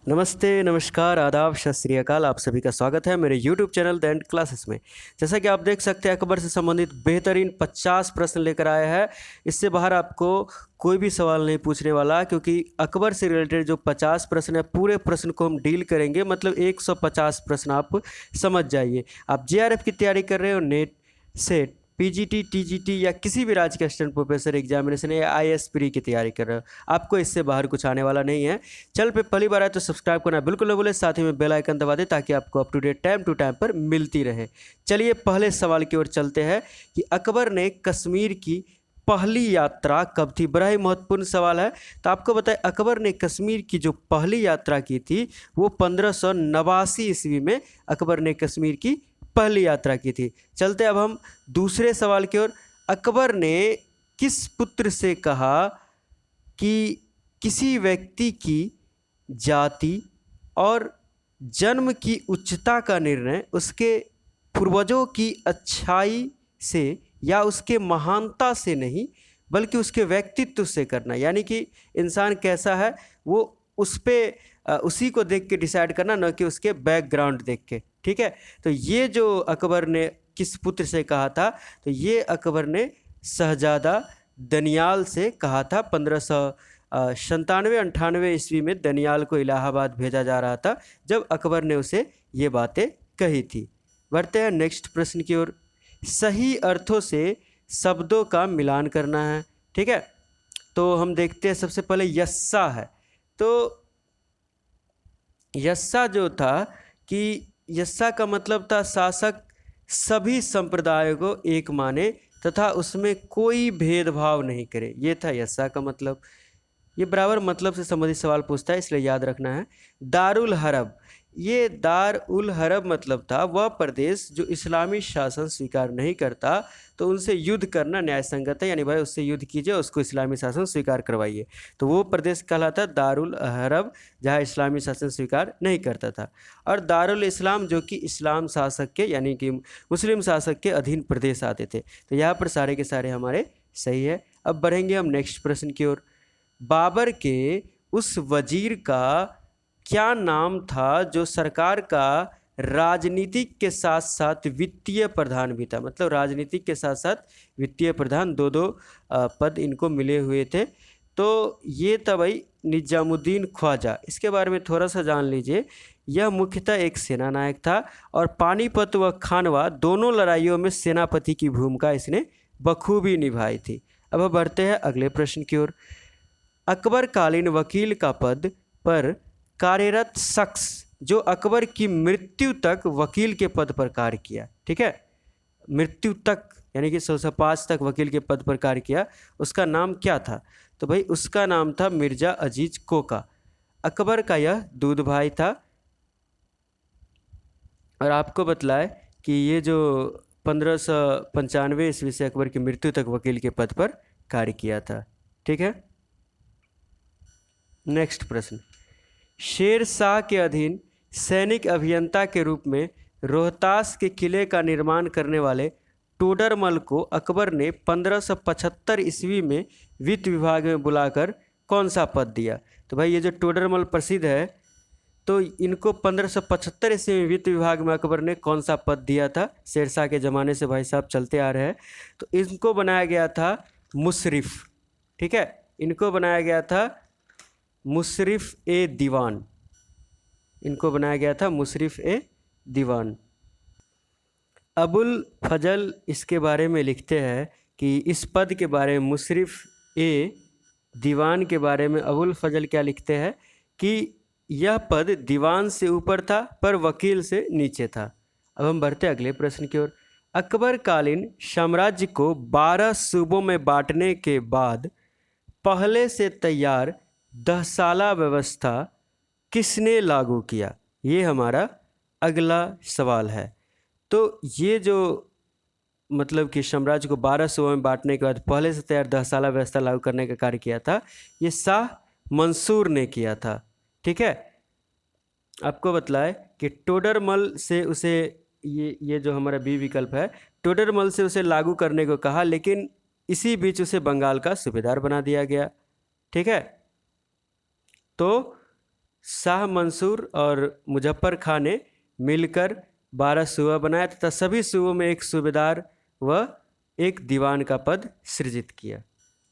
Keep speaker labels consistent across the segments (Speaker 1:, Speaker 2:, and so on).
Speaker 1: नमस्ते, नमस्कार, आदाब, सत श्री अकाल। आप सभी का स्वागत है मेरे YouTube channel the end classes में। जैसा कि आप देख सकते हैं, अकबर से संबंधित बेहतरीन 50 प्रश्न लेकर आया है। इससे बाहर आपको कोई भी सवाल नहीं पूछने वाला, क्योंकि अकबर से रिलेटेड जो 50 प्रश्न है, पूरे प्रश्न को हम डील करेंगे। मतलब 150 प्रश्न आप समझ जाइए। आप JRF की तैयारी कर रहे हो, नेट, सेट, PGT, TGT या किसी भी राज्य के असिस्टेंट प्रोफेसर एग्जामिनेशन या IAS प्री की तैयारी कर रहे हो, आपको इससे बाहर कुछ आने वाला नहीं है। चैनल पे पहली बार आए तो सब्सक्राइब करना बिल्कुल न भूलें, साथ ही में बेल आइकन दबा दें ताकि आपको up to date time to time पर मिलती रहे। चलिए पहले सवाल की ओर चलते हैं कि अकबर ने कश्मीर की पहली यात्रा कब थी। बड़ा ही महत्वपूर्ण सवाल है। तो आपको बताएं, अकबर ने कश्मीर की जो पहली यात्रा की थी वो 1589 ईस्वी में अकबर ने कश्मीर की पहली यात्रा की थी। चलते अब हम दूसरे सवाल की ओर। अकबर ने किस पुत्र से कहा कि किसी व्यक्ति की जाति और जन्म की उच्चता का निर्णय उसके पूर्वजों की अच्छाई से या उसके महानता से नहीं, बल्कि उसके व्यक्तित्व से करना। यानी कि इंसान कैसा है वो उस पे उसी को देख के डिसाइड करना, न कि उसके बैकग्राउंड देख के। ठीक है, तो ये जो अकबर ने किस पुत्र से कहा था, तो ये अकबर ने शहजादा दनियाल से कहा था। 1597-98 ईस्वी में दनियाल को इलाहाबाद भेजा जा रहा था जब अकबर ने उसे ये बातें कही थी। बढ़ते हैं नेक्स्ट प्रश्न की ओर। सही अर्थों से शब्दों का मिलान करना है। ठीक है, तो हम देखते हैं। सबसे पहले यस्सा है। तो यस्सा जो था कि यस्सा का मतलब था शासक सभी संप्रदायों को एक माने तथा उसमें कोई भेदभाव नहीं करे। ये था यस्सा का मतलब। ये बराबर मतलब से संबंधित सवाल पूछता है, इसलिए याद रखना है। दारुल हरब, ये दार उल हरब मतलब था वह प्रदेश जो इस्लामी शासन स्वीकार नहीं करता तो उनसे युद्ध करना न्याय संगत है। यानी भाई उससे युद्ध कीजिए, उसको इस्लामी शासन स्वीकार करवाइए। तो वो प्रदेश कहलाता दारुल हरब जहाँ इस्लामी शासन स्वीकार नहीं करता था। और दारुल इस्लाम जो कि इस्लाम शासक के यानी कि मुस्लिम शासक के अधीन प्रदेश आते थे। तो यहाँ पर सारे के सारे हमारे सही है। अब बढ़ेंगे हम नेक्स्ट प्रश्न की ओर। बाबर के उस वजीर का क्या नाम था जो सरकार का राजनीतिक के साथ साथ वित्तीय प्रधान भी था। मतलब राजनीतिक के साथ साथ वित्तीय प्रधान, दो पद इनको मिले हुए थे। तो ये था भाई निजामुद्दीन ख्वाजा। इसके बारे में थोड़ा सा जान लीजिए। यह मुख्यतः एक सेना नायक था और पानीपत व खानवा दोनों लड़ाइयों में सेनापति की भूमिका इसने बखूबी निभाई थी। अब हम बढ़ते हैं अगले प्रश्न की ओर। अकबर कालीन वकील का पद पर कार्यरत शख्स जो अकबर की मृत्यु तक वकील के पद पर कार्य किया। ठीक है, मृत्यु तक यानी कि 105 तक वकील के पद पर कार्य किया, उसका नाम क्या था। तो भाई उसका नाम था मिर्जा अजीज कोका। अकबर का यह दूध भाई था। और आपको बतलाए कि ये जो 1595 ईस्वी से अकबर की मृत्यु तक वकील के पद पर कार्य किया था। ठीक है, नेक्स्ट प्रश्न। शेर शाह के अधीन सैनिक अभियंता के रूप में रोहतास के किले का निर्माण करने वाले टोडरमल को अकबर ने 1575 ईस्वी में वित्त विभाग में बुलाकर कौन सा पद दिया। तो भाई ये जो टोडरमल प्रसिद्ध है, तो इनको 1575 ईस्वी में वित्त विभाग में अकबर ने कौन सा पद दिया था। शेरशाह के ज़माने से भाई साहब चलते आ रहे हैं। तो इनको बनाया गया था मुशरिफ। ठीक है, इनको बनाया गया था मुशरिफ ए दीवान। इनको बनाया गया था मुशरिफ ए दीवान। अबुल फजल इसके बारे में लिखते हैं कि इस पद के बारे में, मुशरिफ ए दीवान के बारे में अबुल फजल क्या लिखते हैं कि यह पद दीवान से ऊपर था पर वकील से नीचे था। अब हम बढ़ते अगले प्रश्न की ओर। अकबर कालीन साम्राज्य को 12 सूबों में बांटने के बाद पहले से तैयार 10 साला व्यवस्था किसने लागू किया। ये हमारा अगला सवाल है। तो ये जो मतलब कि साम्राज्य को 12 सूबों में बांटने के बाद पहले से तैयार 10 साला व्यवस्था लागू करने का कार्य किया था, ये शाह मंसूर ने किया था। ठीक है, आपको बतलाए कि टोडरमल से उसे ये जो हमारा बी विकल्प है, टोडरमल से उसे लागू करने को कहा, लेकिन इसी बीच उसे बंगाल का सूबेदार बना दिया गया। ठीक है, तो शाह मंसूर और मुजफ्फर खां ने मिलकर 12 सूबा बनाया तथा सभी सूबों में एक सूबेदार व एक दीवान का पद सृजित किया।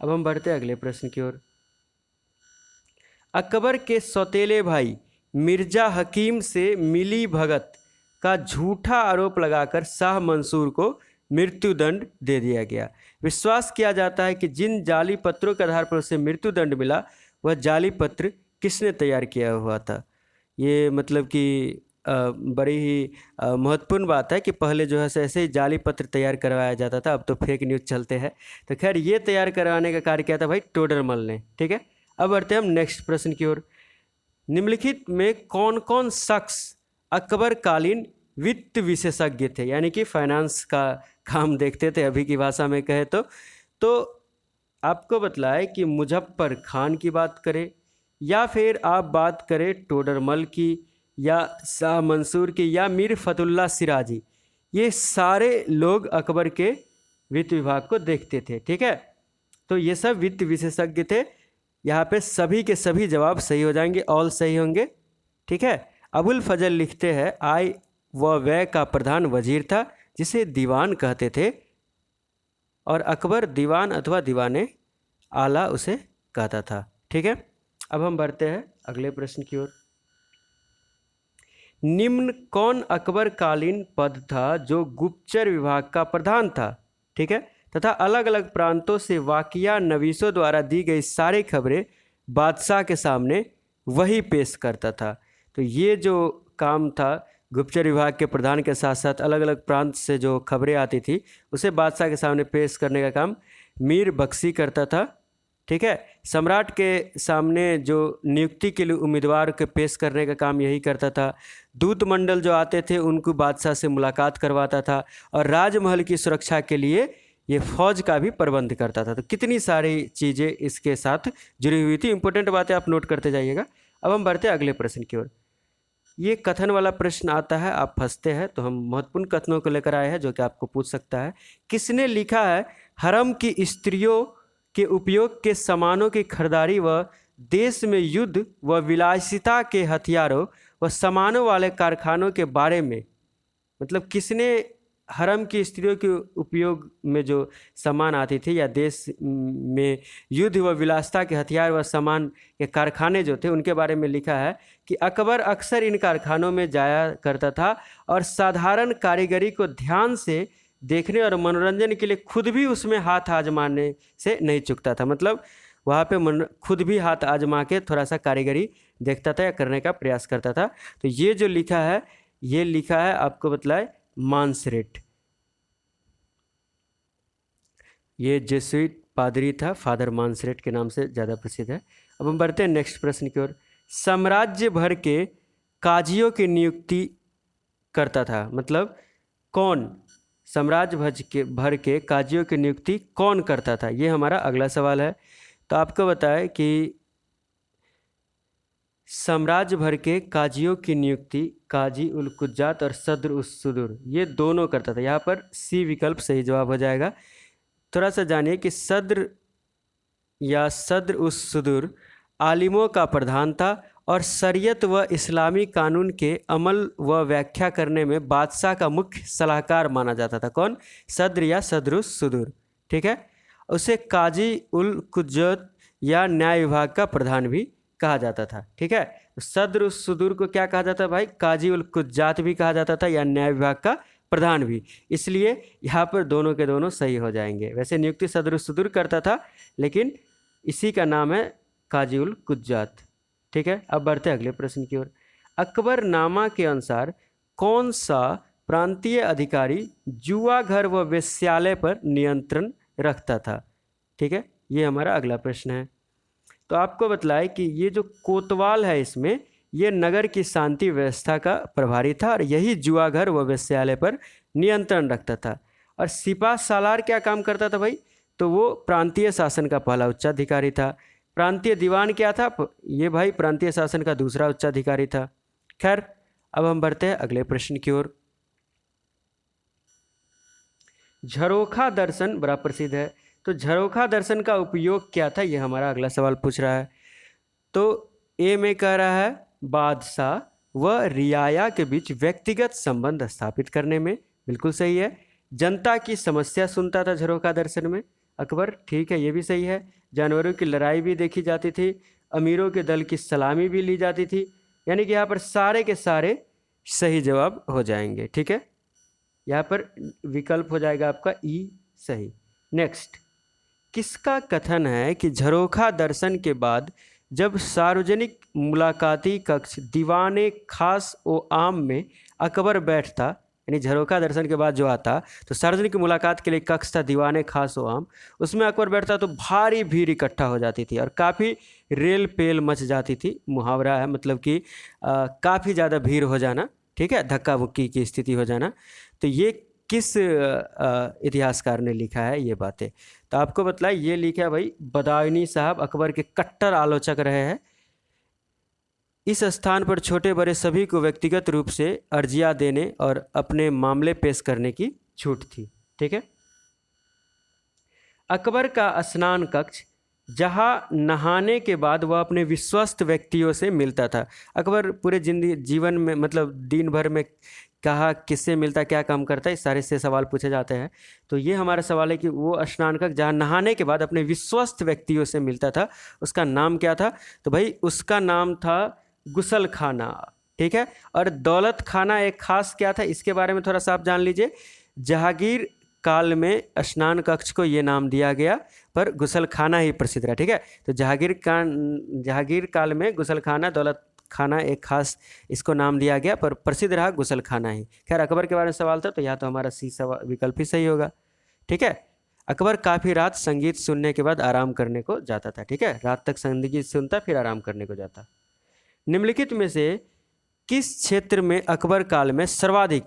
Speaker 1: अब हम बढ़ते हैं अगले प्रश्न की ओर। अकबर के सौतेले भाई मिर्जा हकीम से मिली भगत का झूठा आरोप लगाकर शाह मंसूर को मृत्युदंड दे दिया गया। विश्वास किया जाता है कि जिन जाली पत्रों के आधार पर उसे मृत्युदंड मिला वह जाली पत्र किसने तैयार किया हुआ था। ये मतलब कि बड़ी ही महत्वपूर्ण बात है कि पहले जो है ऐसे ही जाली पत्र तैयार करवाया जाता था, अब तो फेक न्यूज़ चलते हैं। तो खैर ये तैयार करवाने का कार्य किया था भाई टोडरमल ने। ठीक है, अब बढ़ते हैं हम नेक्स्ट प्रश्न की ओर। निम्नलिखित में कौन कौन शख्स अकबर कालीन वित्त विशेषज्ञ थे, यानी कि फाइनेंस का काम देखते थे अभी की भाषा में कहे तो आपको बतलाए कि मुजफ्फर खान की बात करें या फिर आप बात करें टोडरमल की या शाह मंसूर की या मीर फतुल्ला सिराजी, ये सारे लोग अकबर के वित्त विभाग को देखते थे। ठीक है, तो ये सब वित्त विशेषज्ञ थे। यहाँ पे सभी के सभी जवाब सही हो जाएंगे, ऑल सही होंगे। ठीक है, अबुल फजल लिखते हैं आय व व्यय का प्रधान वजीर था जिसे दीवान कहते थे और अकबर दीवान अथवा दीवाने आला उसे कहता था। ठीक है, अब हम बढ़ते हैं अगले प्रश्न की ओर। निम्न कौन अकबर कालीन पद था जो गुप्तचर विभाग का प्रधान था। ठीक है, तथा अलग अलग प्रांतों से वाकिया नवीसों द्वारा दी गई सारी खबरें बादशाह के सामने वही पेश करता था। तो ये जो काम था गुप्तचर विभाग के प्रधान के साथ साथ अलग अलग प्रांत से जो खबरें आती थी उसे बादशाह के सामने पेश करने का काम मीर बख्शी करता था। ठीक है, सम्राट के सामने जो नियुक्ति के लिए उम्मीदवार के पेश करने का काम यही करता था। दूत मंडल जो आते थे उनको बादशाह से मुलाकात करवाता था और राजमहल की सुरक्षा के लिए ये फौज का भी प्रबंध करता था। तो कितनी सारी चीज़ें इसके साथ जुड़ी हुई थी। इंपॉर्टेंट बातें आप नोट करते जाइएगा। अब हम बढ़ते हैं अगले प्रश्न की ओर। ये कथन वाला प्रश्न आता है, आप फंसते हैं, तो हम महत्वपूर्ण कथनों को लेकर आए हैं जो कि आपको पूछ सकता है। किसने लिखा है हरम की स्त्रियों के उपयोग के सामानों की खरीदारी व देश में युद्ध व विलासिता के हथियारों व सामानों वाले कारखानों के बारे में, मतलब किसने हरम की स्त्रियों के उपयोग में जो सामान आती थी या देश में युद्ध व विलासिता के हथियार व सामान के कारखाने जो थे उनके बारे में लिखा है कि अकबर अक्सर इन कारखानों में जाया करता था और साधारण कारीगरी को ध्यान से देखने और मनोरंजन के लिए खुद भी उसमें हाथ आजमाने से नहीं चूकता था। मतलब वहाँ पे खुद भी हाथ आजमा के थोड़ा सा कारीगरी देखता था या करने का प्रयास करता था। तो ये जो लिखा है ये लिखा है आपको बतलाए मांसरेट। ये जेसुइट पादरी था, फादर मांसरेट के नाम से ज़्यादा प्रसिद्ध है। अब हम बढ़ते हैं नेक्स्ट प्रश्न की ओर। साम्राज्य भर के काजियों की नियुक्ति करता था, मतलब कौन साम्राज्य भर के काजियों की नियुक्ति कौन करता था, ये हमारा अगला सवाल है। तो आपको बताएं कि साम्राज्य भर के काजियों की नियुक्ति काजी उल कुज्जात और सद्र उस सुदूर ये दोनों करता था। यहाँ पर सी विकल्प सही जवाब हो जाएगा। थोड़ा सा जानिए कि सद्र या सद्र उस सुदूर आलिमों का प्रधान था और शरीयत व इस्लामी कानून के अमल व व्याख्या करने में बादशाह का मुख्य सलाहकार माना जाता था। कौन? सद्र या सद्र उस सुदूर। ठीक है, उसे काजी उल कुज्जात या न्याय विभाग का प्रधान भी कहा जाता था। ठीक है, सद्र उस सुदूर को क्या कहा जाता है भाई? काजी उल कुज्जात भी कहा जाता था या न्याय विभाग का प्रधान भी। इसलिए यहाँ पर दोनों के दोनों सही हो जाएंगे। वैसे नियुक्ति सद्र उस सुदूर करता था लेकिन इसी का नाम है काजी उल कुज्जात। ठीक है, अब बढ़ते हैं अगले प्रश्न की ओर। अकबरनामा के अनुसार कौन सा प्रांतीय अधिकारी जुआ घर व वेश्यालय पर नियंत्रण रखता था? ठीक है, ये हमारा अगला प्रश्न है। तो आपको बतलाए कि ये जो कोतवाल है इसमें ये नगर की शांति व्यवस्था का प्रभारी था और यही जुआ घर व वेश्यालय पर नियंत्रण रखता था। और सिपा सालार क्या काम करता था भाई? तो वो प्रांतीय शासन का पहला उच्चाधिकारी था। प्रांतीय दीवान क्या था? ये भाई प्रांतीय शासन का दूसरा उच्चाधिकारी था। खैर, अब हम बढ़ते हैं अगले प्रश्न की ओर। झरोखा दर्शन बड़ा प्रसिद्ध है, तो झरोखा दर्शन का उपयोग क्या था, ये हमारा अगला सवाल पूछ रहा है। तो ए में कह रहा है बादशाह व रियाया के बीच व्यक्तिगत संबंध स्थापित करने में, बिल्कुल सही है। जनता की समस्या सुनता था झरोखा दर्शन में अकबर, ठीक है, ये भी सही है। जानवरों की लड़ाई भी देखी जाती थी, अमीरों के दल की सलामी भी ली जाती थी। यानी कि यहाँ पर सारे के सारे सही जवाब हो जाएंगे, ठीक है। यहाँ पर विकल्प हो जाएगा आपका ई सही। नेक्स्ट, किसका कथन है कि झरोखा दर्शन के बाद जब सार्वजनिक मुलाकाती कक्ष दीवाने खास ओ आम में अकबर बैठता, यानी झरोखा दर्शन के बाद जो आता तो सार्वजनिक मुलाकात के लिए कक्ष था दीवाने खास ओ आम, उसमें अकबर बैठता तो भारी भीड़ इकट्ठा हो जाती थी और काफ़ी रेल पेल मच जाती थी। मुहावरा है, मतलब कि काफ़ी ज़्यादा भीड़ हो जाना, ठीक है, धक्का मुक्की की स्थिति हो जाना। तो ये किस इतिहासकार ने लिखा है ये बातें? तो आपको बतलाए, ये लिखा है भाई बदायूनी साहब, अकबर के कट्टर आलोचक रहे हैं। इस स्थान पर छोटे बड़े सभी को व्यक्तिगत रूप से अर्जियां देने और अपने मामले पेश करने की छूट थी, ठीक है। अकबर का स्नान कक्ष, जहाँ नहाने के बाद वह अपने विश्वस्त व्यक्तियों से मिलता था। अकबर पूरे जीवन में, मतलब दिन भर में कहाँ किससे मिलता, क्या काम करता है, इस सारे से सवाल पूछे जाते हैं। तो ये हमारा सवाल है कि वो स्नान कक्ष जहाँ नहाने के बाद अपने विश्वस्त व्यक्तियों से मिलता था, उसका नाम क्या था? तो भाई उसका नाम था गुसल खाना, ठीक है। और दौलत खाना एक खास क्या था, इसके बारे में थोड़ा सा आप जान लीजिए। जहांगीर काल में स्नान कक्ष को ये नाम दिया गया, पर गुसल खाना ही प्रसिद्ध रहा, ठीक है। तो जहांगीर काल में गुसल खाना, दौलत खाना एक खास इसको नाम दिया गया, पर प्रसिद्ध रहा गुसल खाना ही। खैर अकबर के बारे में सवाल था तो यहाँ तो हमारा सी विकल्प ही सही होगा, ठीक है। अकबर काफ़ी रात संगीत सुनने के बाद आराम करने को जाता था, ठीक है, रात तक संगीत सुनता फिर आराम करने को जाता। निम्नलिखित में से किस क्षेत्र में अकबर काल में सर्वाधिक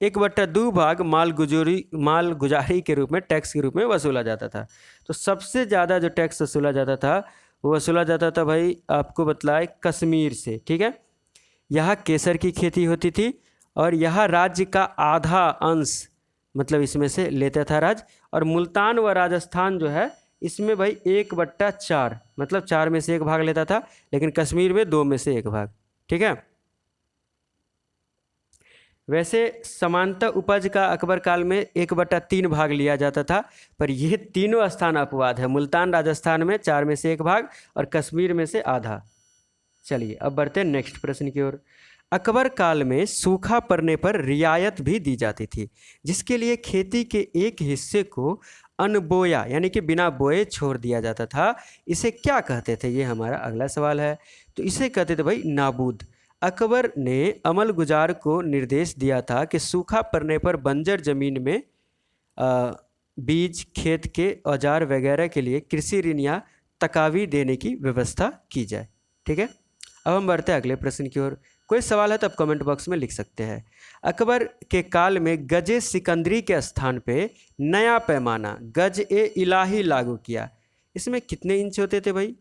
Speaker 1: 1/2 भाग माल गुजारी के रूप में, टैक्स के रूप में वसूला जाता था? तो सबसे ज़्यादा जो टैक्स वसूला जाता था वो वसूला जाता था भाई, आपको बतलाए, कश्मीर से, ठीक है। यहाँ केसर की खेती होती थी और यहाँ राज्य का आधा अंश, मतलब इसमें से लेता था राज्य। और मुल्तान व राजस्थान जो है इसमें भाई 1/4, मतलब 4 में से 1 भाग लेता था, लेकिन कश्मीर में 2 में से 1 भाग, ठीक है। वैसे समानता उपज का अकबर काल में 1/3 भाग लिया जाता था, पर यह तीनों स्थान अपवाद है। मुल्तान राजस्थान में 4 में से 1 भाग और कश्मीर में से आधा। चलिए अब बढ़ते हैं नेक्स्ट प्रश्न की ओर। अकबर काल में सूखा पड़ने पर रियायत भी दी जाती थी, जिसके लिए खेती के एक हिस्से को अनबोया यानी कि बिना बोए छोड़ दिया जाता था। इसे क्या कहते थे, ये हमारा अगला सवाल है। तो इसे कहते थे भाई नाबूद। अकबर ने अमल गुजार को निर्देश दिया था कि सूखा पड़ने पर बंजर जमीन में बीज, खेत के औजार वगैरह के लिए कृषि ऋण या तकावी देने की व्यवस्था की जाए, ठीक है। अब हम बढ़ते हैं अगले प्रश्न की ओर। कोई सवाल है तो आप कमेंट बॉक्स में लिख सकते हैं। अकबर के काल में गजे सिकंदरी के स्थान पे नया पैमाना गज ए इलाही लागू किया। इसमें कितने इंच होते थे भाई?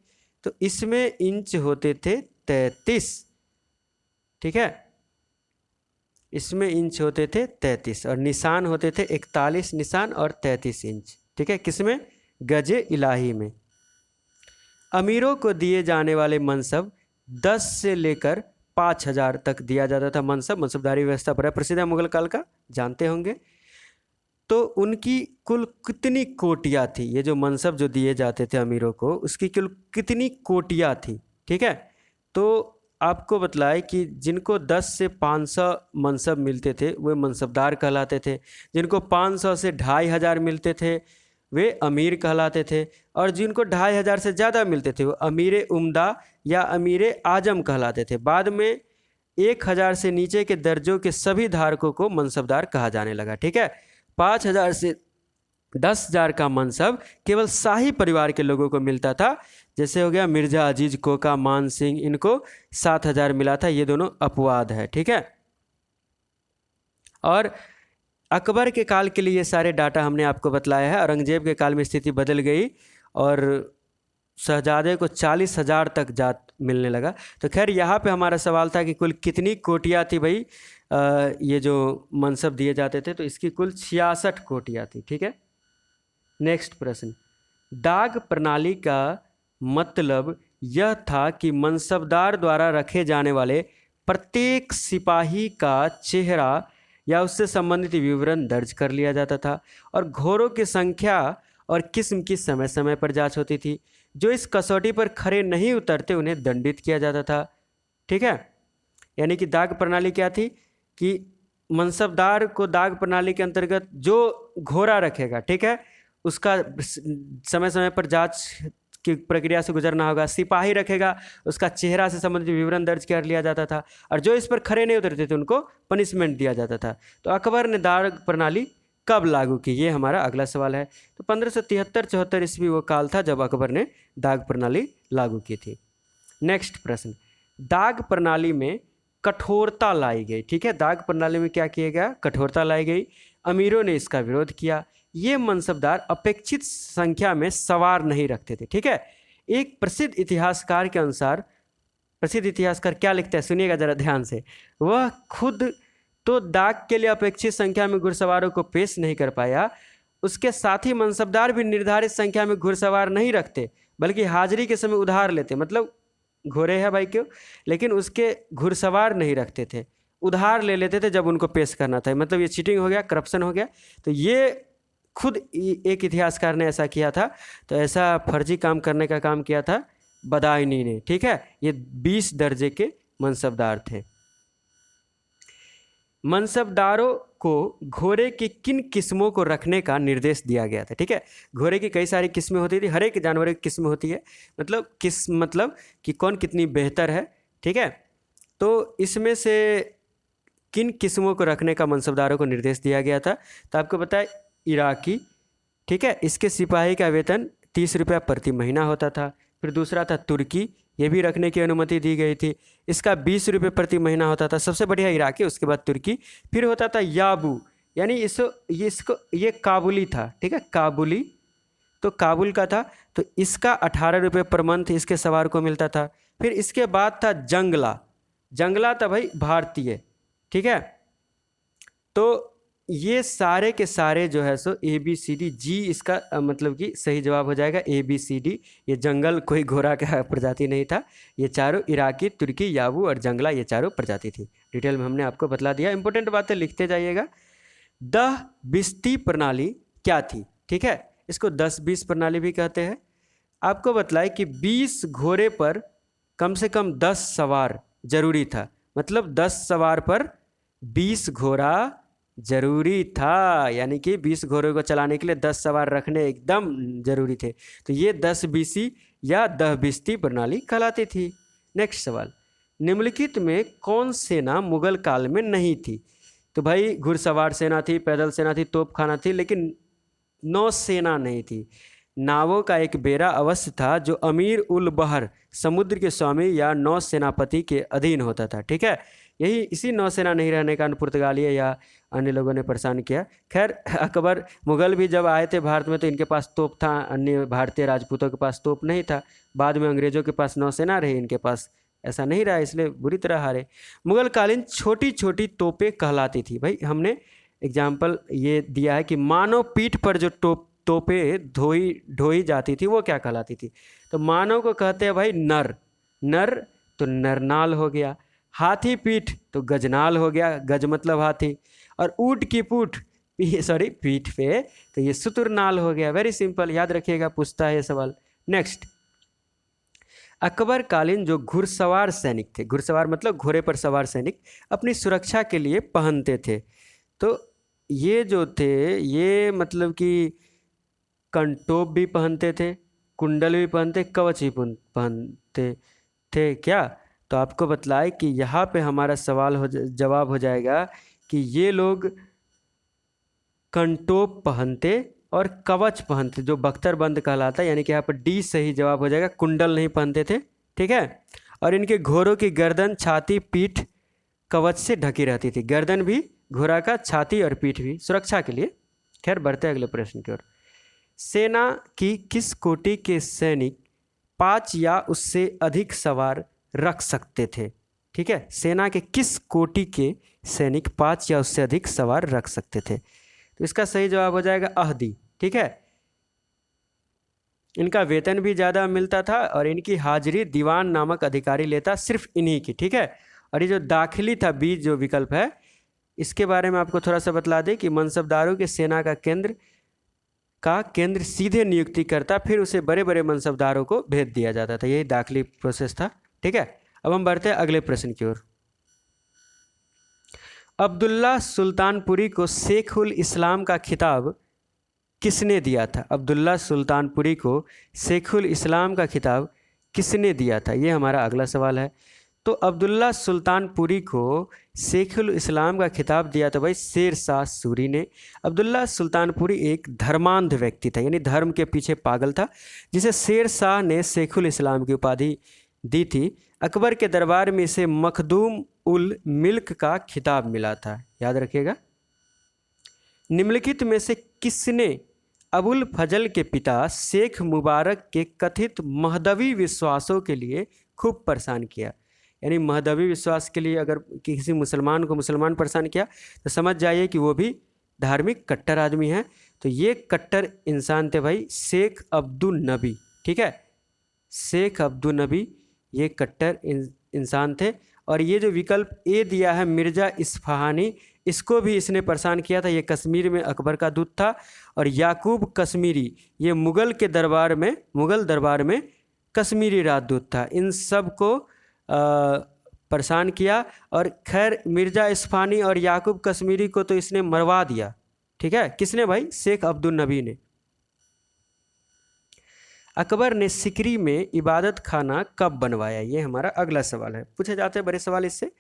Speaker 1: तो इसमें इंच होते थे 33, ठीक है, इसमें इंच होते थे 33 और निशान होते थे 41 निशान और 33 इंच, ठीक है, किसमें? गजे इलाही में। अमीरों को दिए जाने वाले मनसब 10 से लेकर 5,000 तक दिया जाता था। मनसबदारी व्यवस्था पर प्रसिद्ध है मुगल काल का, जानते होंगे। तो उनकी कुल कितनी कोटियाँ थी? ये जो मनसब जो दिए जाते थे अमीरों को, उसकी कुल कितनी कोटियाँ थी, ठीक है। तो आपको बतलाए कि जिनको 10 से 500 मनसब मिलते थे वे मनसबदार कहलाते थे, जिनको 500 से 2,500 मिलते थे वे अमीर कहलाते थे, और जिनको 2,500 से ज़्यादा मिलते थे वो अमीर उम्दा या अमीर आजम कहलाते थे। बाद में 1,000 से नीचे के दर्जों के सभी धारकों को मनसबदार कहा जाने लगा, ठीक है। 5,000 से 10,000 का मनसब केवल शाही परिवार के लोगों को मिलता था, जैसे हो गया मिर्जा अजीज, कोका, मान सिंह, इनको 7,000 मिला था। ये दोनों अपवाद है, ठीक है। और अकबर के काल के लिए ये सारे डाटा हमने आपको बतलाया है। औरंगजेब के काल में स्थिति बदल गई और शहजादे को 40,000 तक जात मिलने लगा। तो खैर यहाँ पे हमारा सवाल था कि कुल कितनी कोटियाँ थी भाई ये जो मनसब दिए जाते थे? तो इसकी कुल 66 कोटियाँ थी, ठीक है। नेक्स्ट प्रश्न, डाक प्रणाली का मतलब यह था कि मनसबदार द्वारा रखे जाने वाले प्रत्येक सिपाही का चेहरा या उससे संबंधित विवरण दर्ज कर लिया जाता था और घोड़ों की संख्या और किस्म की समय समय पर जांच होती थी। जो इस कसौटी पर खरे नहीं उतरते उन्हें दंडित किया जाता था। ठीक है, यानी कि दाग प्रणाली क्या थी कि मनसबदार को दाग प्रणाली के अंतर्गत जो घोड़ा रखेगा, ठीक है, उसका समय समय पर जांच की प्रक्रिया से गुजरना होगा। सिपाही रखेगा, उसका चेहरा से संबंधित विवरण दर्ज कर लिया जाता था और जो इस पर खड़े नहीं उतरते थे उनको पनिशमेंट दिया जाता था। तो अकबर ने दाग प्रणाली कब लागू की, ये हमारा अगला सवाल है। तो 1573-74 ईस्वी वो काल था जब अकबर ने दाग प्रणाली लागू की थी। नेक्स्ट प्रश्न, दाग प्रणाली में कठोरता लाई गई। ठीक है, दाग प्रणाली में क्या किया गया, कठोरता लाई गई। अमीरों ने इसका विरोध किया। ये मनसबदार अपेक्षित संख्या में सवार नहीं रखते थे। ठीक है, एक प्रसिद्ध इतिहासकार के अनुसार, प्रसिद्ध इतिहासकार क्या लिखता है सुनिएगा जरा ध्यान से, वह खुद तो दाग के लिए अपेक्षित संख्या में घुड़सवारों को पेश नहीं कर पाया, उसके साथ ही मनसबदार भी निर्धारित संख्या में घुड़सवार नहीं रखते बल्कि हाजिरी के समय उधार लेते। मतलब घोड़े हैं भाई क्यों, लेकिन उसके घुड़सवार नहीं रखते थे, उधार ले लेते थे जब उनको पेश करना था। मतलब ये चीटिंग हो गया, करप्शन हो गया। तो ये खुद एक इतिहासकार ने ऐसा किया था। तो ऐसा फर्जी काम करने का काम किया था बदायूनी ने। ठीक है, ये 20 दर्जे के मनसबदार थे। मनसबदारों को घोड़े की किन किस्मों को रखने का निर्देश दिया गया था। ठीक है, घोड़े की कई सारी किस्में होती थी, हर एक जानवर की किस्म होती है, मतलब मतलब कि कौन कितनी बेहतर है। ठीक है, तो इसमें से किन किस्मों को रखने का मनसबदारों को निर्देश दिया गया था। तो आपको पता है इराकी, ठीक है, इसके सिपाही का वेतन 30 रुपया प्रति महीना होता था। फिर दूसरा था तुर्की, ये भी रखने की अनुमति दी गई थी, इसका 20 रुपये प्रति महीना होता था। सबसे बढ़िया इराकी, उसके बाद तुर्की, फिर होता था याबू, यानी इसको ये काबुली था। ठीक है, काबुली, तो काबुल का था, तो इसका 18 रुपये पर मंथ इसके सवार को मिलता था। फिर इसके बाद था जंगला, जंगला था भाई भारतीय। ठीक है, तो ये सारे के सारे जो है सो ABCD, जी इसका मतलब कि सही जवाब हो जाएगा ABCD। ये जंगल कोई घोड़ा का प्रजाति नहीं था, ये चारों इराकी, तुर्की, याबू और जंगला, ये चारों प्रजाति थी। डिटेल में हमने आपको बतला दिया, इंपॉर्टेंट बातें लिखते जाइएगा। 10-20 प्रणाली क्या थी। ठीक है, इसको 10-20 प्रणाली भी कहते हैं। आपको बतलाए कि 20 घोड़े पर कम से कम 10 सवार जरूरी था। मतलब 10 सवार पर 20 घोड़ा जरूरी था, यानी कि 20 घोड़ों को चलाने के लिए 10 सवार रखने एकदम जरूरी थे। तो ये 10-20 या 10-20 प्रणाली कहलाती थी। नेक्स्ट सवाल, निम्नलिखित में कौन सेना मुगल काल में नहीं थी। तो भाई घुड़सवार सेना थी, पैदल सेना थी, तोपखाना थी, लेकिन नौसेना नहीं थी। नावों का एक बेड़ा अवश्य था जो अमीर उल बहर, समुद्र के स्वामी या नौसेनापति के अधीन होता था। ठीक है, यही इसी नौसेना नहीं रहने का पुर्तगालिया या अन्य लोगों ने परेशान किया। खैर, अकबर मुगल भी जब आए थे भारत में तो इनके पास तोप था, अन्य भारतीय राजपूतों के पास तोप नहीं था। बाद में अंग्रेजों के पास नौसेना रही, इनके पास ऐसा नहीं रहा, इसलिए बुरी तरह हारे। मुगल कालीन छोटी छोटी तोपें कहलाती थी। भाई हमने एग्जाम्पल ये दिया है कि मानव पीठ पर जो तोपें ढोई जाती थी वो क्या कहलाती थी। तो मानव को कहते हैं भाई नर, नर तो नरनाल हो गया। हाथी पीठ तो गजनाल हो गया, गज मतलब हाथी। और ऊंट की पीठ पे तो ये सुतुरनाल हो गया। वेरी सिंपल, याद रखिएगा, पूछता है ये सवाल। नेक्स्ट, अकबर कालीन जो घुड़सवार सैनिक थे, घुड़सवार मतलब घोड़े पर सवार सैनिक, अपनी सुरक्षा के लिए पहनते थे। तो ये जो थे ये मतलब कि कंटोप भी पहनते थे, कुंडल भी पहनते, कवच भी पहनते थे क्या। तो आपको बतलाए कि यहाँ पे हमारा सवाल जवाब हो जाएगा कि ये लोग कंटोप पहनते और कवच पहनते, जो बख्तरबंद कहलाता है, यानी कि यहाँ पर डी सही जवाब हो जाएगा। कुंडल नहीं पहनते थे। ठीक है, और इनके घोड़ों की गर्दन, छाती, पीठ कवच से ढकी रहती थी। गर्दन भी घोड़ा का, छाती और पीठ भी सुरक्षा के लिए। खैर बढ़ते अगले प्रश्न की ओर। सेना की किस कोटि के सैनिक 5 या उससे अधिक सवार रख सकते थे। ठीक है, सेना के किस कोटि के सैनिक 5 या उससे अधिक सवार रख सकते थे। तो इसका सही जवाब हो जाएगा अहदी। ठीक है, इनका वेतन भी ज़्यादा मिलता था और इनकी हाजिरी दीवान नामक अधिकारी लेता सिर्फ इन्हीं की, ठीक है। और ये जो दाखिली था बी जो विकल्प है, इसके बारे में आपको थोड़ा सा बतला दें कि मनसबदारों के सेना का केंद्र सीधे नियुक्ति करता, फिर उसे बड़े बड़े मनसबदारों को भेज दिया जाता था। यही दाखिली प्रोसेस था, ठीक है। अब हम बढ़ते हैं अगले प्रश्न की ओर। अब्दुल्ला सुल्तानपुरी को शेखुल इस्लाम का खिताब किसने दिया था? अब्दुल्ला सुल्तानपुरी को शेखुल इस्लाम का खिताब किसने दिया था? ये हमारा अगला सवाल है। तो अब्दुल्ला सुल्तानपुरी को शेखुल इस्लाम का खिताब दिया था भाई शेर शाह सूरी ने। अब्दुल्ला सुल्तानपुरी एक धर्मांध व्यक्ति था, यानी धर्म के पीछे पागल था, जिसे शेर शाह ने शेखुल इस्लाम की उपाधि दी थी। अकबर के दरबार में इसे मखदूम उल मिल्क का खिताब मिला था, याद रखिएगा। निम्नलिखित में से किसने अबुल फजल के पिता शेख मुबारक के कथित महदवी विश्वासों के लिए खूब परेशान किया? यानी महदवी विश्वास के लिए अगर किसी मुसलमान को मुसलमान परेशान किया तो समझ जाइए कि वो भी धार्मिक कट्टर आदमी है। तो ये कट्टर इंसान थे भाई शेख अब्दुल नबी, ठीक है। शेख अब्दुल नबी ये कट्टर इंसान थे। और ये जो विकल्प ए दिया है मिर्ज़ा इस्फहानी, इसको भी इसने परेशान किया था। ये कश्मीर में अकबर का दूत था। और याकूब कश्मीरी ये मुग़ल दरबार में कश्मीरी राजदूत था। इन सब को परेशान किया। और खैर मिर्ज़ा इस्फहानी और याकूब कश्मीरी को तो इसने मरवा दिया, ठीक है। किसने भाई? शेख अब्दुल नबी ने। अकबर ने सिकरी में इबादत खाना कब बनवाया? ये हमारा अगला सवाल है। पूछे जाते हैं बड़े सवाल इससे।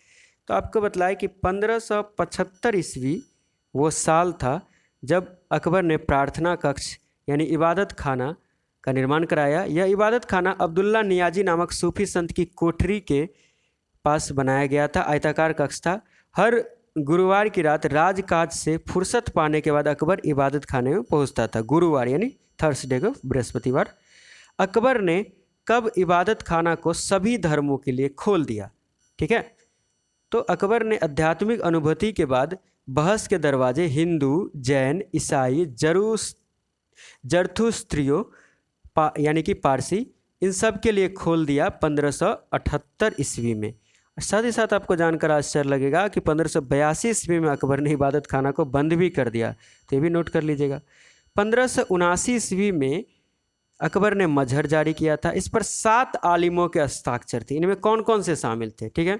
Speaker 1: तो आपको बतलाए कि 1575 ईस्वी वो साल था जब अकबर ने प्रार्थना कक्ष यानी इबादत खाना का निर्माण कराया। यह इबादत खाना अब्दुल्ला नियाजी नामक सूफी संत की कोठरी के पास बनाया गया था। आयताकार कक्ष था। हर गुरुवार की रात राजकाज से फुर्सत पाने के बाद अकबर इबादत खाने में पहुंचता था। गुरुवार यानी थर्सडे को, बृहस्पतिवार। अकबर ने कब इबादत खाना को सभी धर्मों के लिए खोल दिया? ठीक है। तो अकबर ने आध्यात्मिक अनुभूति के बाद बहस के दरवाजे हिंदू, जैन, ईसाई, जरथुस्त्रियों यानी कि पारसी, इन सब के लिए खोल दिया 1578 ईस्वी में। साथ ही साथ आपको जानकर आश्चर्य लगेगा कि 1582 ईस्वी में अकबर ने इबादत खाना को बंद भी कर दिया। तो ये भी नोट कर लीजिएगा। 1579 ईस्वी में अकबर ने मजहर जारी किया था। इस पर 7 आलिमों के हस्ताक्षर थे। इनमें कौन कौन से शामिल थे? ठीक है,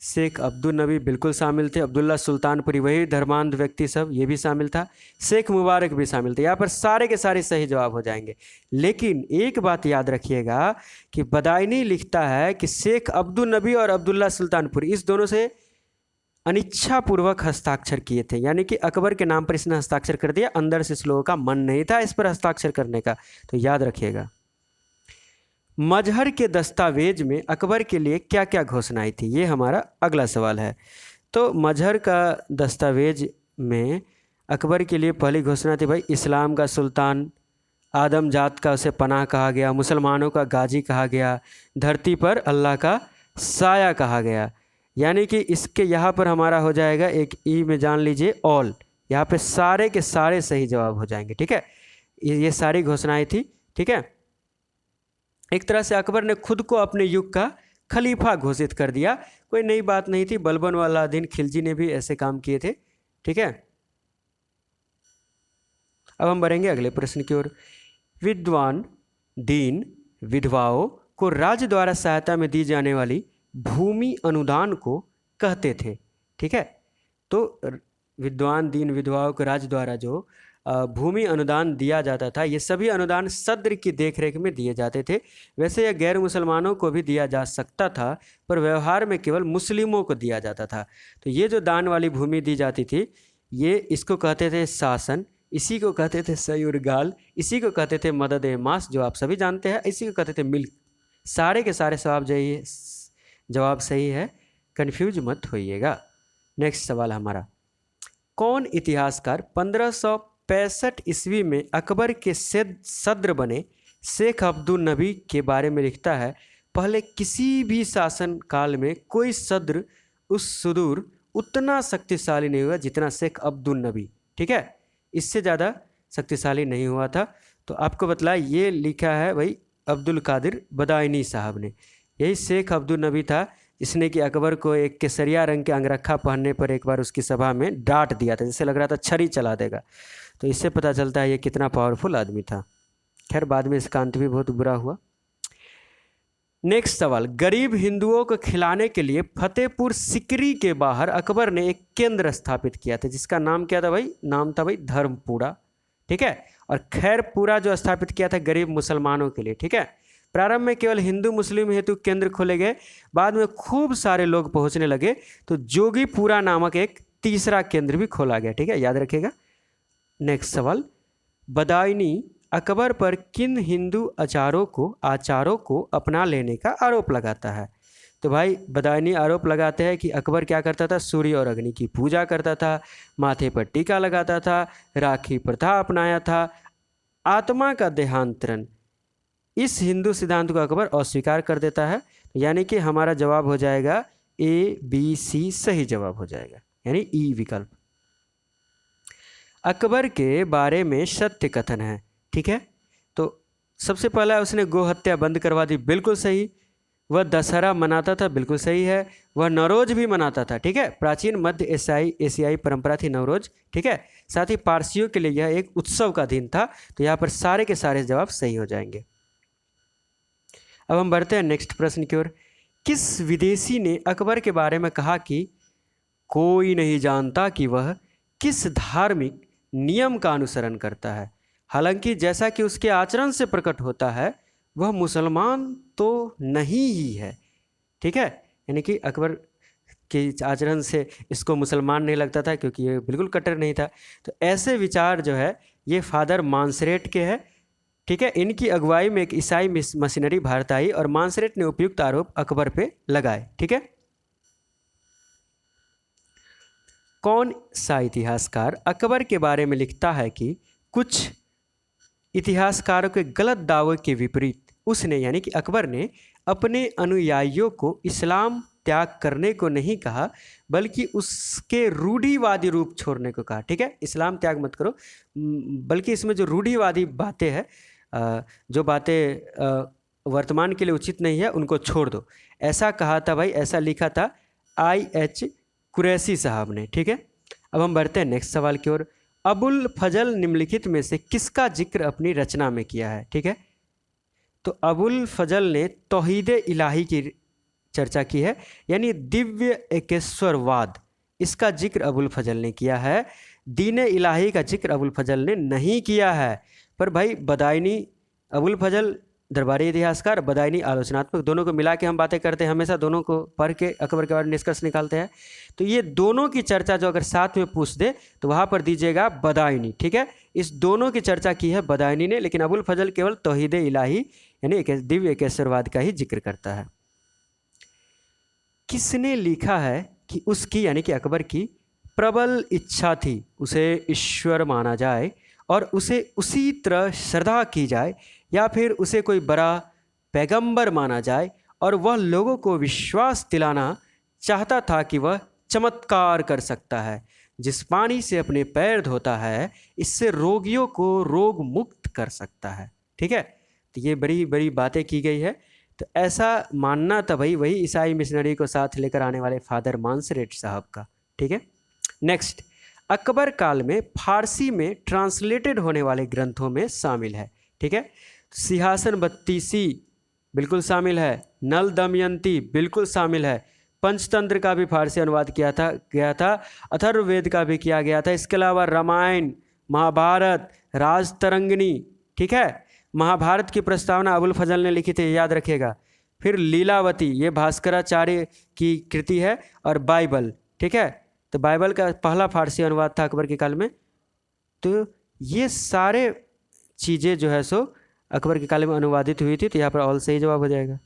Speaker 1: शेख अब्दुल नबी बिल्कुल शामिल थे। अब्दुल्ला सुल्तानपुरी वही धर्मांध व्यक्ति सब ये भी शामिल था। शेख मुबारक भी शामिल थे। यहाँ पर सारे के सारे सही जवाब हो जाएंगे। लेकिन एक बात याद रखिएगा कि बदायनी लिखता है कि शेख अब्दुल नबी और अब्दुल्ला सुल्तानपुरी इस दोनों से अनिच्छापूर्वक हस्ताक्षर किए थे। यानी कि अकबर के नाम पर इसने हस्ताक्षर कर दिया, अंदर से इस लोगों का मन नहीं था इस पर हस्ताक्षर करने का। तो याद रखिएगा। मजहर के दस्तावेज में अकबर के लिए क्या क्या घोषणाएं थी? ये हमारा अगला सवाल है। तो मजहर का दस्तावेज में अकबर के लिए पहली घोषणा थी भाई इस्लाम का सुल्तान, आदम जात का उसे पनाह कहा गया, मुसलमानों का गाजी कहा गया, धरती पर अल्लाह का साया कहा गया। यानी कि इसके यहाँ पर हमारा हो जाएगा एक ई में जान लीजिए ऑल। यहाँ पे सारे के सारे सही जवाब हो जाएंगे। ठीक है, ये सारी घोषणाएं थी। ठीक है, एक तरह से अकबर ने खुद को अपने युग का खलीफा घोषित कर दिया। कोई नई बात नहीं थी। बलबन वाला दिन खिलजी ने भी ऐसे काम किए थे। ठीक है, अब हम बढ़ेंगे अगले प्रश्न की ओर। विद्वान दीन विधवाओं को राज्य द्वारा सहायता में दी जाने वाली भूमि अनुदान को कहते थे। ठीक है, तो विद्वान दीन विधवाओं को राज्य द्वारा जो भूमि अनुदान दिया जाता था, ये सभी अनुदान सद्र की देखरेख में दिए जाते थे। वैसे यह गैर मुसलमानों को भी दिया जा सकता था, पर व्यवहार में केवल मुस्लिमों को दिया जाता था। तो ये जो दान वाली भूमि दी जाती थी, ये इसको कहते थे शासन, इसी को कहते थे सयुरगाल, इसी को कहते थे मदद ए मास जो आप सभी जानते हैं, इसी को कहते थे मिल्क। सारे के सारे जवाब सही है, कन्फ्यूज मत होइएगा। नेक्स्ट सवाल हमारा, कौन इतिहासकार 1565 ईस्वी में अकबर के सद्र बने शेख अब्दुल नबी के बारे में लिखता है? पहले किसी भी शासन काल में कोई सद्र उस सुदूर उतना शक्तिशाली नहीं हुआ जितना शेख अब्दुल नबी। ठीक है, इससे ज़्यादा शक्तिशाली नहीं हुआ था। तो आपको बतलाया, ये लिखा है भाई अब्दुल कादिर बदायनी साहब ने। यही शेख अब्दुल नबी था इसने कि अकबर को एक केसरिया रंग के अंगरखा पहनने पर एक बार उसकी सभा में डांट दिया था, जिससे लग रहा था छड़ी चला देगा। तो इससे पता चलता है ये कितना पावरफुल आदमी था। खैर बाद में इसका अंत भी बहुत बुरा हुआ। नेक्स्ट सवाल, गरीब हिंदुओं को खिलाने के लिए फतेहपुर सिकरी के बाहर अकबर ने एक केंद्र स्थापित किया था, जिसका नाम क्या था भाई? नाम था भाई धर्मपुरा। ठीक है। और खैरपुरा जो स्थापित किया था गरीब मुसलमानों के लिए। ठीक है। प्रारंभ में केवल हिंदू मुस्लिम हेतु केंद्र खोले गए, बाद में खूब सारे लोग पहुंचने लगे तो जोगीपुरा नामक एक तीसरा केंद्र भी खोला गया। ठीक है, याद रखिएगा। नेक्स्ट सवाल, बदायूनी अकबर पर किन हिंदू आचारों को अपना लेने का आरोप लगाता है? तो भाई बदायूनी आरोप लगाते हैं कि अकबर क्या करता था? सूर्य और अग्नि की पूजा करता था, माथे पर टीका लगाता था, राखी प्रथा अपनाया था, आत्मा का देहांतरण। इस हिंदू सिद्धांत को अकबर अस्वीकार कर देता है। यानी कि हमारा जवाब हो जाएगा ए, बी, सी सही जवाब हो जाएगा, यानी ई विकल्प। अकबर के बारे में सत्य कथन है। ठीक है। तो सबसे पहला उसने गो हत्या बंद करवा दी, बिल्कुल सही। वह दशहरा मनाता था, बिल्कुल सही है। वह नवरोज भी मनाता था। ठीक है। प्राचीन मध्य एशियाई परंपरा थी नवरोज। ठीक है। साथ ही पारसियों के लिए यह एक उत्सव का दिन था। तो यहाँ पर सारे के सारे जवाब सही हो जाएंगे। अब हम बढ़ते हैं नेक्स्ट प्रश्न की ओर। किस विदेशी ने अकबर के बारे में कहा कि कोई नहीं जानता कि वह किस धार्मिक नियम का अनुसरण करता है, हालांकि जैसा कि उसके आचरण से प्रकट होता है वह मुसलमान तो नहीं ही है। ठीक है। यानी कि अकबर के आचरण से इसको मुसलमान नहीं लगता था, क्योंकि ये बिल्कुल कट्टर नहीं था। तो ऐसे विचार जो है ये फादर मांसरेट के हैं। ठीक है। इनकी अगुवाई में एक ईसाई मशीनरी भारत आई और मांसरेट ने उपयुक्त आरोप अकबर पे लगाए। ठीक है। कौन सा इतिहासकार अकबर के बारे में लिखता है कि कुछ इतिहासकारों के गलत दावे के विपरीत उसने यानी कि अकबर ने अपने अनुयायियों को इस्लाम त्याग करने को नहीं कहा, बल्कि उसके रूढ़िवादी रूप छोड़ने को कहा। ठीक है। इस्लाम त्याग मत करो, बल्कि इसमें जो रूढ़िवादी बातें हैं, जो बातें वर्तमान के लिए उचित नहीं है उनको छोड़ दो, ऐसा कहा था भाई। ऐसा लिखा था I.H. कुरैशी साहब ने। ठीक है। अब हम बढ़ते हैं नेक्स्ट सवाल की ओर। अबुल फजल निम्नलिखित में से किसका जिक्र अपनी रचना में किया है? ठीक है। तो अबुल फजल ने तौहीद इलाही की चर्चा की है, यानी दिव्य एकेश्वरवाद, इसका जिक्र अबुल फजल ने किया है। दीन इलाही का जिक्र अबुल फजल ने नहीं किया है। पर भाई बदायूनी, अबुल फजल दरबारी इतिहासकार, बदायूनी आलोचनात्मक, दोनों को मिला के हम बातें करते हैं, हमेशा दोनों को पढ़ के अकबर के बारे में निष्कर्ष निकालते हैं। तो ये दोनों की चर्चा जो अगर साथ में पूछ दे तो वहाँ पर दीजिएगा बदायूनी। ठीक है। इस दोनों की चर्चा की है बदायूनी ने, लेकिन अबुल फजल केवल तौहीद इलाही यानी दिव्य एकेश्वरवाद का ही जिक्र करता है। किसने लिखा है कि उसकी यानी कि अकबर की प्रबल इच्छा थी उसे ईश्वर माना जाए और उसे उसी तरह श्रद्धा की जाए, या फिर उसे कोई बड़ा पैगंबर माना जाए, और वह लोगों को विश्वास दिलाना चाहता था कि वह चमत्कार कर सकता है। जिस पानी से अपने पैर धोता है इससे रोगियों को रोग मुक्त कर सकता है। ठीक है। तो ये बड़ी बड़ी बातें की गई है। तो ऐसा मानना था भाई वही ईसाई मिशनरी को साथ लेकर आने वाले फादर मांसरेट साहब का। ठीक है। नेक्स्ट, अकबर काल में फारसी में ट्रांसलेटेड होने वाले ग्रंथों में शामिल है। ठीक है। सिंहासन बत्तीसी बिल्कुल शामिल है, नल दमयंती बिल्कुल शामिल है, पंचतंत्र का भी फारसी अनुवाद गया था, अथर्ववेद का भी किया गया था। इसके अलावा रामायण, महाभारत, राजतरंगिणी। ठीक है। महाभारत की प्रस्तावना अबुल फजल ने लिखी थी, याद रखिएगा। फिर लीलावती, ये भास्कराचार्य की कृति है, और बाइबल। ठीक है। तो बाइबल का पहला फारसी अनुवाद था अकबर के काल में। तो ये सारे चीज़ें जो है सो अकबर के काल में अनुवादित हुई थी। तो यहाँ पर ऑल सही जवाब हो जाएगा।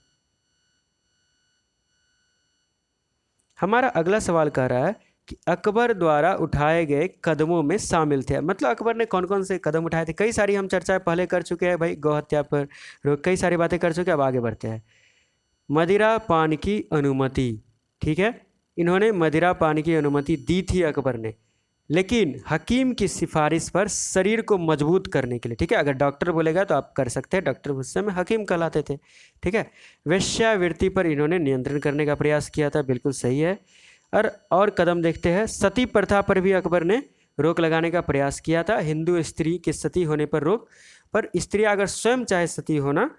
Speaker 1: हमारा अगला सवाल कह रहा है कि अकबर द्वारा उठाए गए कदमों में शामिल थे, मतलब अकबर ने कौन कौन से कदम उठाए थे। कई सारी हम चर्चाएं पहले कर चुके हैं भाई, गौ हत्या पर कई सारी बातें कर चुके हैं। अब आगे बढ़ते हैं। मदिरा पान की अनुमति। ठीक है। इन्होंने मदिरा पान की अनुमति दी थी अकबर ने, लेकिन हकीम की सिफारिश पर शरीर को मजबूत करने के लिए, ठीक है, अगर डॉक्टर बोलेगा तो आप कर सकते हैं, डॉक्टर उस समय हकीम कहलाते थे, ठीक है। वेश्यावृत्ति पर इन्होंने नियंत्रण करने का प्रयास किया था, बिल्कुल सही है। और कदम देखते हैं, सती प्रथा पर भी अकबर ने रोक लगाने का प्रयास किया था। हिंदू स्त्री के सती होने पर रोक, पर स्त्री अगर स्वयं चाहे सती होना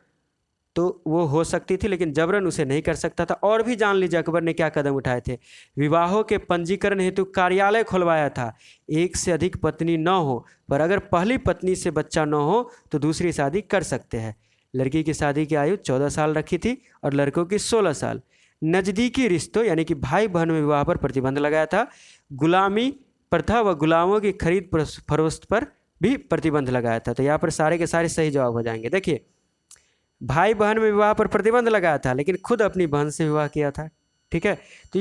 Speaker 1: तो वो हो सकती थी, लेकिन जबरन उसे नहीं कर सकता था। और भी जान लीजिए अकबर ने क्या कदम उठाए थे। विवाहों के पंजीकरण हेतु कार्यालय खुलवाया था। एक से अधिक पत्नी न हो, पर अगर पहली पत्नी से बच्चा न हो तो दूसरी शादी कर सकते हैं। लड़की की शादी की आयु 14 साल रखी थी और लड़कों की 16 साल। नज़दीकी रिश्तों यानी कि भाई बहन में विवाह पर प्रतिबंध लगाया था। गुलामी प्रथा व गुलामों की खरीद फरोख्त पर भी प्रतिबंध लगाया था। तो यहाँ पर सारे के सारे सही जवाब हो जाएंगे। देखिए, भाई बहन में विवाह पर प्रतिबंध लगाया था, लेकिन खुद अपनी बहन से विवाह किया था, ठीक है। तो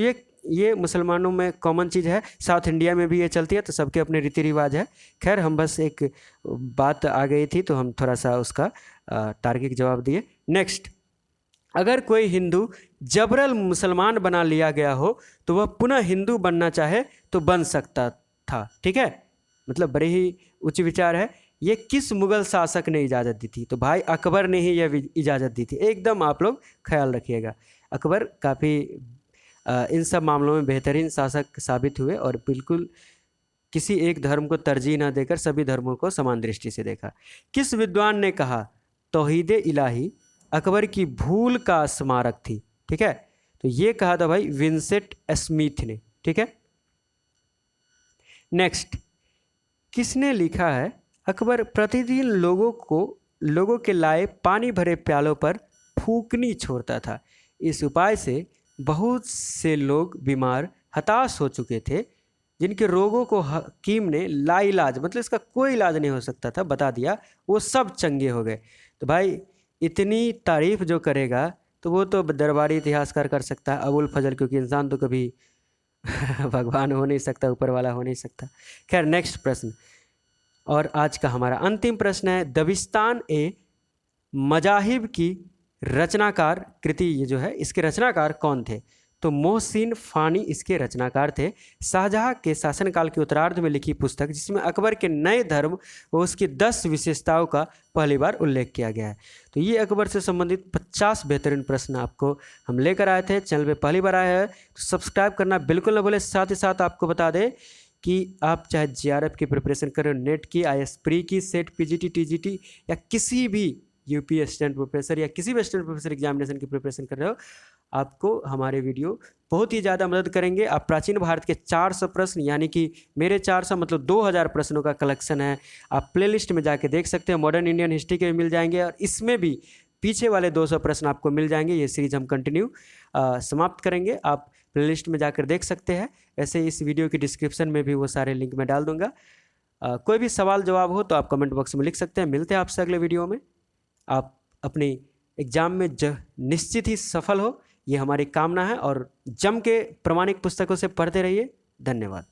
Speaker 1: ये मुसलमानों में कॉमन चीज़ है, साउथ इंडिया में भी ये चलती है, तो सबके अपने रीति रिवाज है। खैर, हम बस एक बात आ गई थी तो हम थोड़ा सा उसका तार्किक जवाब दिए। नेक्स्ट, अगर कोई हिंदू जबरन मुसलमान बना लिया गया हो तो वह पुनः हिंदू बनना चाहे तो बन सकता था, ठीक है। मतलब बड़े ही उच्च विचार है। ये किस मुगल शासक ने इजाज़त दी थी? तो भाई अकबर ने ही यह इजाज़त दी थी। एकदम आप लोग ख्याल रखिएगा, अकबर काफ़ी इन सब मामलों में बेहतरीन शासक साबित हुए और बिल्कुल किसी एक धर्म को तरजीह न देकर सभी धर्मों को समान दृष्टि से देखा। किस विद्वान ने कहा तौहीद इलाही अकबर की भूल का स्मारक थी? ठीक है, तो ये कहा था भाई विंसेंट स्मिथ ने, ठीक है। नेक्स्ट, किसने लिखा है अकबर प्रतिदिन लोगों के लाए पानी भरे प्यालों पर फूकनी छोड़ता था। इस उपाय से बहुत से लोग बीमार हताश हो चुके थे, जिनके रोगों को हकीम ने लाइलाज, मतलब इसका कोई इलाज नहीं हो सकता था, बता दिया, वो सब चंगे हो गए। तो भाई इतनी तारीफ जो करेगा तो वो तो दरबारी इतिहासकार कर सकता है, अबुल फजल, क्योंकि इंसान तो कभी भगवान हो नहीं सकता, ऊपर वाला हो नहीं सकता। खैर, नेक्स्ट प्रश्न और आज का हमारा अंतिम प्रश्न है, दबिस्तान ए मजाहिब की रचनाकार कृति, ये जो है इसके रचनाकार कौन थे? तो मोहसिन फ़ानी इसके रचनाकार थे। शाहजहाँ के शासनकाल के उत्तरार्ध में लिखी पुस्तक जिसमें अकबर के नए धर्म व उसकी 10 विशेषताओं का पहली बार उल्लेख किया गया है। तो ये अकबर से संबंधित 50 बेहतरीन प्रश्न आपको हम लेकर आए थे। चैनल पे पहली बार आए हैं तो सब्सक्राइब करना बिल्कुल न भूलें। साथ ही साथ आपको बता दें कि आप चाहे JRF की प्रिपरेशन कर रहे हो, नेट की, IAS प्री की, सेट, PGT, TGT या किसी भी UP असिस्टेंट प्रोफेसर या किसी भी असिस्टेंट प्रोफेसर एग्जामिनेशन की प्रिपरेशन कर रहे हो, आपको हमारे वीडियो बहुत ही ज़्यादा मदद करेंगे। आप प्राचीन भारत के 400 प्रश्न, यानी कि मेरे 400 मतलब 2000 प्रश्नों का कलेक्शन है, आप प्लेलिस्ट में जाके देख सकते हैं। मॉडर्न इंडियन हिस्ट्री के भी मिल जाएंगे और इसमें भी पीछे वाले 200 प्रश्न आपको मिल जाएंगे। ये सीरीज हम कंटिन्यू समाप्त करेंगे, आप प्लेलिस्ट में जाकर देख सकते हैं। ऐसे इस वीडियो की डिस्क्रिप्शन में भी वो सारे लिंक मैं डाल दूंगा। कोई भी सवाल जवाब हो तो आप कमेंट बॉक्स में लिख सकते हैं। मिलते हैं आपसे अगले वीडियो में। आप अपने एग्ज़ाम में निश्चित ही सफल हो, ये हमारी कामना है और जम के प्रामाणिक पुस्तकों से पढ़ते रहिए। धन्यवाद।